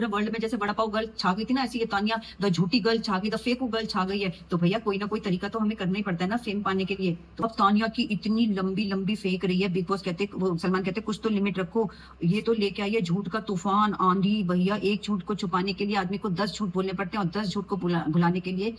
पूरे वर्ल्ड में जैसे वड़ा पाव गर्ल छा गई थी ना, ऐसी ये तानिया द झूठी गर्ल छा गई, द फेक गर्ल छा गई है। तो भैया कोई ना कोई तरीका तो हमें करना ही पड़ता है ना फेम पाने के लिए। तो अब तानिया की इतनी लंबी लंबी फेंक रही है, बिग बॉस कहते, वो सलमान कहते कुछ तो लिमिट रखो। ये तो लेके आई है झूठ का तूफान, आंधी। भैया एक झूठ को छुपाने के लिए आदमी को 10 झूठ बोलने पड़ते हैं, और 10 झूठ को भुलाने के लिए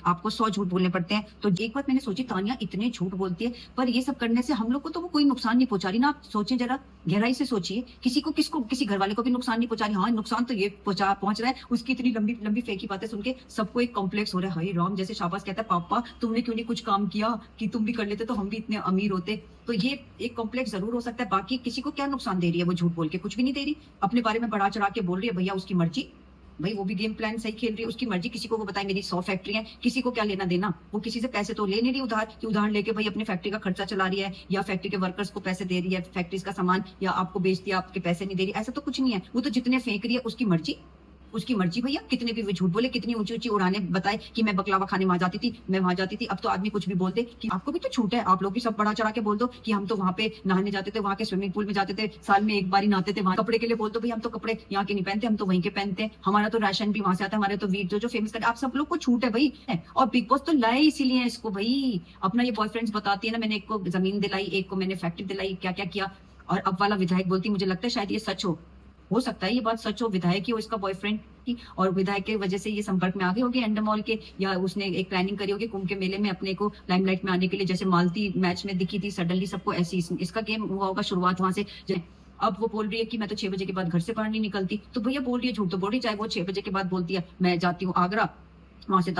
आपको 100 झूठ बोलने पड़ते हैं। तो एक बात मैंने सोची, तानिया इतने झूठ बोलती है, पर ये सब करने से हम लोग को तो वो कोई नुकसान नहीं पहुंचा रही ना। आप सोचें जरा, गहराई से सोचिए, किसको किसी घर वाले को भी नुकसान नहीं पहुंचा रही। हाँ, नुकसान तो ये पहुंच रहा है, उसकी इतनी लंबी लंबी फेंकी बातें सुन के सबको एक कॉम्प्लेक्स हो रहा है। हरी राम, जैसे शाबाश कहता है, पापा तुमने क्यों नहीं कुछ काम किया, कि तुम भी कर लेते तो हम भी इतने अमीर होते। तो ये एक कॉम्प्लेक्स जरूर हो सकता है। बाकी किसी को क्या नुकसान दे रही है वो झूठ बोल के? कुछ भी नहीं दे रही। अपने बारे में बढ़ा चढ़ा के बोल रही है, भैया उसकी मर्जी। भाई वो भी गेम प्लान सही खेल रही है, उसकी मर्जी। किसी को वो बताए मेरी 100 फैक्ट्री है, किसी को क्या लेना देना। वो किसी से पैसे तो ले नहीं रही उधार, कि उधार लेके भाई अपनी फैक्ट्री का खर्चा चला रही है, या फैक्ट्री के वर्कर्स को पैसे दे रही है, फैक्ट्री का सामान, या आपको बेच दिया आपके पैसे नहीं दे रही। ऐसा तो कुछ नहीं है। वो तो जितने फेंक रही है उसकी मर्जी, उसकी मर्जी भैया। कितने भी वो झूठ बोले, कितनी ऊंची ऊंची उड़ाने बताए कि मैं बकलावा खाने वहां जाती थी, मैं वहां जाती थी। अब तो आदमी कुछ भी बोलते कि आपको भी तो छूट है, आप लोग भी सब बढ़ा चढ़ा के बोल दो कि हम तो वहां पे नहाने जाते थे, वहां के स्विमिंग पूल में जाते थे, साल में एक बार ही नहाते थे। वहां कपड़े के लिए बोल दो, भाई हम तो कपड़े यहाँ के नहीं पहनते, हम तो वहीं के पहनते हैं, हमारा तो राशन भी वहां से आता है, हमारे तो वीट जो फेमस कर। आप सब लोग को छूट है भाई। और बिग बॉस तो लाए इसीलिए इसको भाई। अपना ये बॉयफ्रेंड्स बताती है ना, मैंने एक को जमीन दिलाई, एक को मैंने फैक्ट्री दिलाई, क्या क्या किया। और अब वाला विधायक बोलती, मुझे लगता है शायद ये सच हो सकता है ये बात सच हो, विधायक ही हो इसका बॉयफ्रेंड की, और विधायक की वजह से ये संपर्क में आ गई होगी एंडमॉल के, या उसने एक प्लानिंग करी होगी कुंभ के मेले में अपने को लाइमलाइट में आने के लिए। जैसे मालती मैच में दिखी थी सडनली सबको, ऐसी इसका गेम हुआ होगा शुरुआत वहां से। अब वो बोल रही है कि मैं तो 6 बजे के बाद घर से बाहर नहीं निकलती। तो भैया बोल रही है, झूठ तो बोल रही, चाहे वो 6 बजे के बाद बोलती है मैं जाती हूँ आगरा, वहां से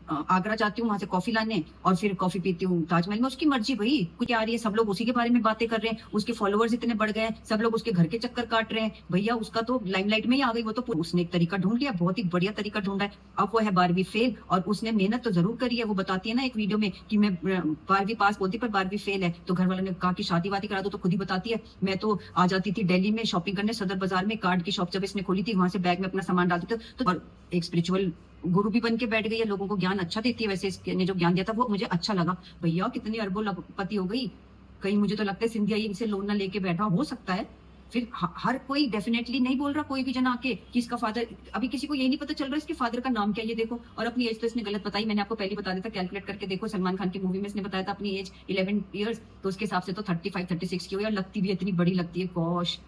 आगरा जाती हूँ, वहां से कॉफी लाने, और फिर कॉफी पीती हूँ ताजमहल में। उसकी मर्जी भाई, कुछ आ रही है, सब लोग उसी के बारे में बातें कर रहे हैं, उसके फॉलोअर्स इतने बढ़ गए हैं, सब लोग उसके घर के चक्कर काट रहे हैं। भैया उसका तो लाइमलाइट में ही आ गई वो तो। उसने एक तरीका ढूंढ लिया, बहुत ही बढ़िया तरीका ढूंढा है। अब वो है 12वीं फेल, और उसने मेहनत तो जरूर करी है। वो बताती है ना एक वीडियो में कि मैं 12वीं पास बोलती, पर 12वीं फेल है। तो घर वालों ने कहा कि शादी वादी करा दो, तो खुद ही बताती है, मैं तो आ जाती थी दिल्ली में शॉपिंग करने, सदर बाजार में कार्ड की शॉप जब इसने खोली थी, वहां से बैग में अपना सामान डालती थी। तो और एक स्पिरिचुअल गुरु भी बन के बैठ गई है, लोगों को ज्ञान अच्छा देती है। वैसे इसने जो ज्ञान दिया था वो मुझे अच्छा लगा। भैया कितनी अरबों लखपति हो गई। कहीं मुझे तो लगता है सिंधिया इनसे लोन ना लेके बैठा हो सकता है। फिर हर कोई डेफिनेटली नहीं बोल रहा, कोई भी जना आके कि इसका फादर, अभी किसी को ये नहीं पता चल रहा इसके फादर का नाम क्या है। ये देखो, और अपनी एज तो इसने गलत बताई। मैंने आपको पहले बता दिया था, कैलकुलेट करके देखो, सलमान खान की मूवी में इसने बताया था अपनी एज 11 ईयर्स, तो उसके हिसाब से तो 35 36 की हो, यार लगती भी इतनी बड़ी लगती है, गॉश।